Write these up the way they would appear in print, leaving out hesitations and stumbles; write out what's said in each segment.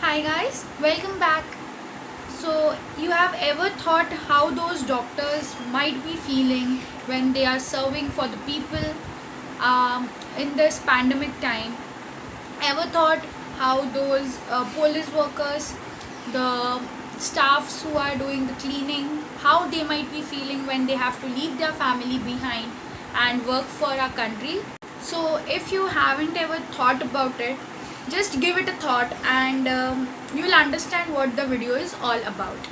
Hi guys, welcome back. So, you have ever thought how those doctors might be feeling when they are serving for the people in this pandemic time? Ever thought how those police workers, the staffs who are doing the cleaning, how they might be feeling when they have to leave their family behind and work for our country? So, if you haven't ever thought about it, just give it a thought and you'll understand what the video is all about.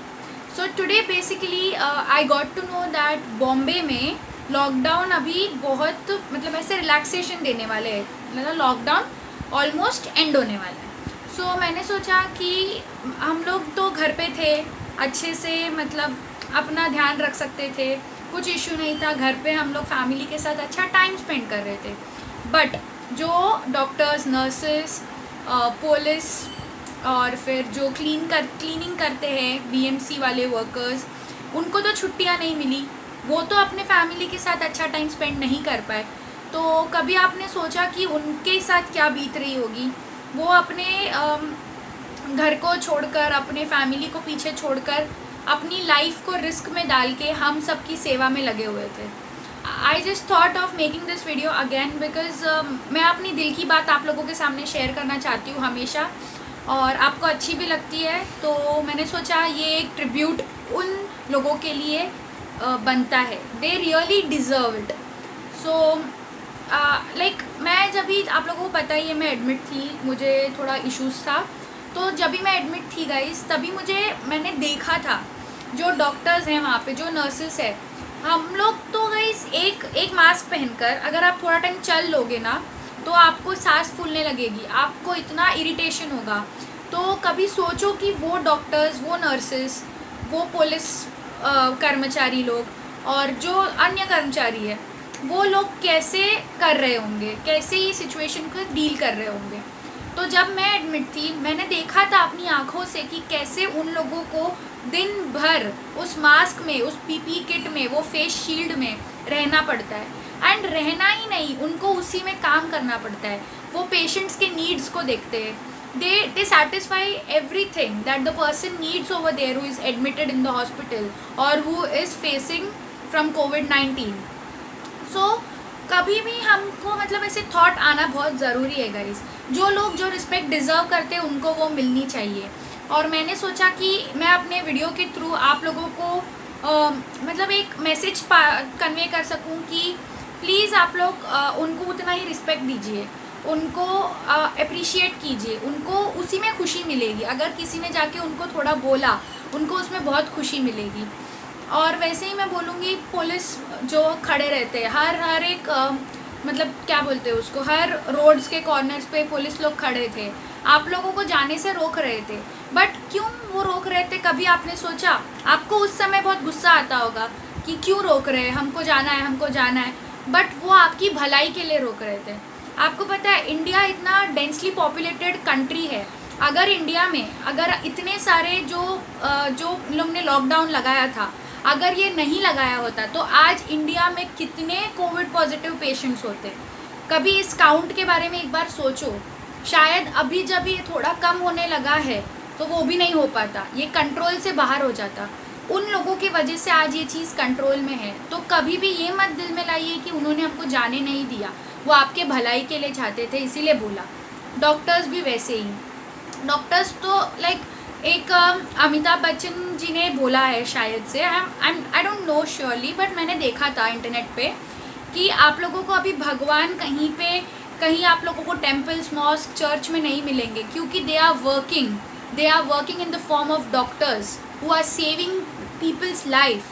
So today basically I got to know that Bombay में lockdown अभी बहुत मतलब ऐसे relaxation देने वाले हैं, मतलब lockdown almost and होने वाला है. सो मैंने सोचा कि हम लोग तो घर पे थे अच्छे से, मतलब अपना ध्यान रख सकते थे, कुछ इशू नहीं था, घर पे हम लोग फैमिली के साथ अच्छा टाइम स्पेंड कर रहे थे. बट जो डॉक्टर्स, नर्सेस, पुलिस और फिर जो क्लीनिंग करते हैं बीएमसी वाले वर्कर्स, उनको तो छुट्टियां नहीं मिली, वो तो अपने फैमिली के साथ अच्छा टाइम स्पेंड नहीं कर पाए. तो कभी आपने सोचा कि उनके साथ क्या बीत रही होगी? वो अपने घर को छोड़कर, अपने फैमिली को पीछे छोड़कर, अपनी लाइफ को रिस्क में डाल के हम सब की सेवा में लगे हुए थे. I just thought of making this video again because मैं अपनी दिल की बात आप लोगों के सामने शेयर करना चाहती हूँ हमेशा, और आपको अच्छी भी लगती है. तो मैंने सोचा ये एक ट्रिब्यूट उन लोगों के लिए बनता है. They really deserve it. So like मैं जब भी, आप लोगों को पता ही है, मैं एडमिट थी, मुझे थोड़ा इश्यूज़ था. तो जब भी मैं एडमिट थी गाइस, तभी मैंने देखा था जो डॉक्टर्स हैं वहाँ पे, जो नर्सेस है, हम लोग तो गाइस एक मास्क पहनकर अगर आप थोड़ा टाइम चल लोगे ना तो आपको सांस फूलने लगेगी, आपको इतना इरिटेशन होगा. तो कभी सोचो कि वो डॉक्टर्स, वो नर्सेस, वो पुलिस कर्मचारी लोग और जो अन्य कर्मचारी है, वो लोग कैसे कर रहे होंगे, कैसे ये सिचुएशन को डील कर रहे होंगे. तो जब मैं एडमिट थी, मैंने देखा था अपनी आँखों से कि कैसे उन लोगों को दिन भर उस मास्क में, उस पीपी किट में, वो फेस शील्ड में रहना पड़ता है. एंड रहना ही नहीं, उनको उसी में काम करना पड़ता है. वो पेशेंट्स के नीड्स को देखते हैं. they satisfy everything that the person needs over there who is admitted in the hospital or who is facing from COVID-19. So कभी भी हमको मतलब ऐसे थॉट आना बहुत ज़रूरी है गाइस. जो लोग जो रिस्पेक्ट डिज़र्व करते हैं उनको वो मिलनी चाहिए. और मैंने सोचा कि मैं अपने वीडियो के थ्रू आप लोगों को मतलब एक मैसेज कन्वे कर सकूं कि प्लीज़ आप लोग उनको उतना ही रिस्पेक्ट दीजिए, उनको अप्रिशिएट कीजिए, उनको उसी में खुशी मिलेगी. अगर किसी ने जाके उनको थोड़ा बोला, उनको उसमें बहुत खुशी मिलेगी. और वैसे ही मैं बोलूँगी, पुलिस जो खड़े रहते हैं हर एक मतलब क्या बोलते हैं उसको, हर रोड्स के कॉर्नर्स पे पुलिस लोग खड़े थे, आप लोगों को जाने से रोक रहे थे. बट क्यों वो रोक रहे थे, कभी आपने सोचा? आपको उस समय बहुत गुस्सा आता होगा कि क्यों रोक रहे हैं, हमको जाना है, हमको जाना है. बट वो आपकी भलाई के लिए रोक रहे थे. आपको पता है इंडिया इतना डेंसली पॉपुलेटेड कंट्री है. अगर इंडिया में अगर इतने सारे जो लोग ने लॉकडाउन लगाया था, अगर ये नहीं लगाया होता तो आज इंडिया में कितने कोविड पॉजिटिव पेशेंट्स होते. कभी इस काउंट के बारे में एक बार सोचो. शायद अभी जब ये थोड़ा कम होने लगा है तो वो भी नहीं हो पाता, ये कंट्रोल से बाहर हो जाता. उन लोगों की वजह से आज ये चीज़ कंट्रोल में है. तो कभी भी ये मत दिल में लाइए कि उन्होंने हमको जाने नहीं दिया, वो आपके भलाई के लिए चाहते थे, इसीलिए बोला. डॉक्टर्स भी वैसे ही. डॉक्टर्स तो लाइक एक अमिताभ बच्चन जी ने बोला है शायद से, I don't know surely, but मैंने देखा था इंटरनेट पे कि आप लोगों को अभी भगवान कहीं आप लोगों को टेम्पल्स, मॉस्क, चर्च में नहीं मिलेंगे, क्योंकि they are working in the form of doctors who are saving people's life.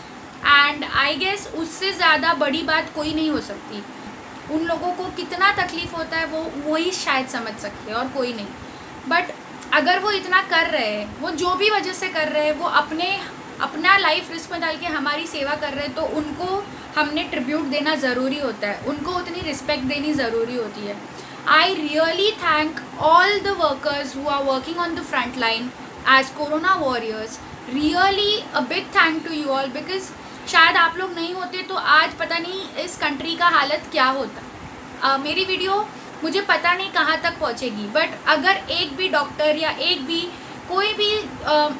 And I guess उससे ज़्यादा बड़ी बात कोई नहीं हो सकती. उन लोगों को कितना तकलीफ़ होता है वो ही शायद समझ सकते हैं और कोई नहीं. बट अगर वो इतना कर रहे हैं, वो जो भी वजह से कर रहे हैं, वो अपना लाइफ रिस्क में डाल के हमारी सेवा कर रहे हैं, तो उनको हमने ट्रिब्यूट देना ज़रूरी होता है, उनको उतनी रिस्पेक्ट देनी ज़रूरी होती है. I really thank all the workers who are working on the front line as corona warriors. Really a big thank to you all, because शायद आप लोग नहीं होते तो आज पता नहीं इस कंट्री का हालत क्या होता. मेरी वीडियो मुझे पता नहीं कहाँ तक पहुँचेगी, बट अगर एक भी डॉक्टर या एक भी कोई भी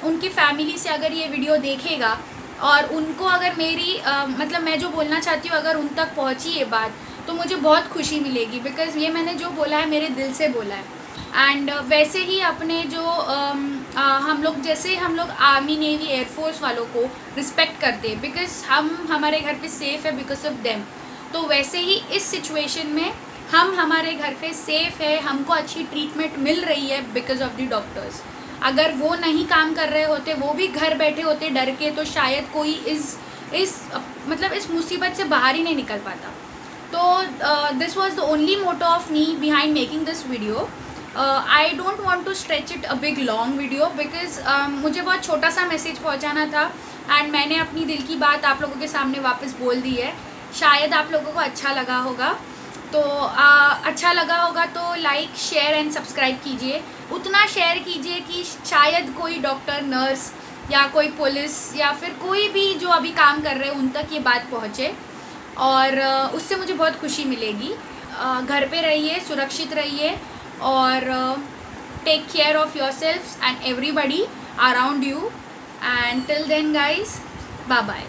उनकी फैमिली से अगर ये वीडियो देखेगा और उनको अगर मेरी मतलब मैं जो बोलना चाहती हूँ अगर उन तक पहुँची ये बात, तो मुझे बहुत खुशी मिलेगी, बिकॉज़ ये मैंने जो बोला है मेरे दिल से बोला है। एंड वैसे ही अपने जो हम लोग आर्मी, नेवी, एयरफोर्स वालों को रिस्पेक्ट करते हैं, बिकॉज़ हम हमारे घर पे सेफ़ है बिकॉज ऑफ देम। तो वैसे ही इस सिचुएशन में हम हमारे घर पे सेफ़ है, हमको अच्छी ट्रीटमेंट मिल रही है बिकॉज ऑफ द डॉक्टर्स। अगर वो नहीं काम कर रहे होते, वो भी घर बैठे होते डर के, तो शायद कोई इस मुसीबत से बाहर ही नहीं निकल पाता। तो this was the only motto of me behind making this video. I don't want to stretch it a big long video, because मुझे बहुत छोटा सा मैसेज पहुँचाना था एंड मैंने अपनी दिल की बात आप लोगों के सामने वापस बोल दी है। शायद आप लोगों को अच्छा लगा होगा, तो अच्छा लगा होगा तो लाइक, शेयर एंड सब्सक्राइब कीजिए। उतना शेयर कीजिए कि शायद कोई डॉक्टर, नर्स या कोई पुलिस या फिर कोई भी जो अभी काम कर रहे हैं उन तक ये बात पहुँचे, और उससे मुझे बहुत खुशी मिलेगी। घर पे रहिए, सुरक्षित रहिए, और take care of yourself and everybody around you. And till then guys, bye bye.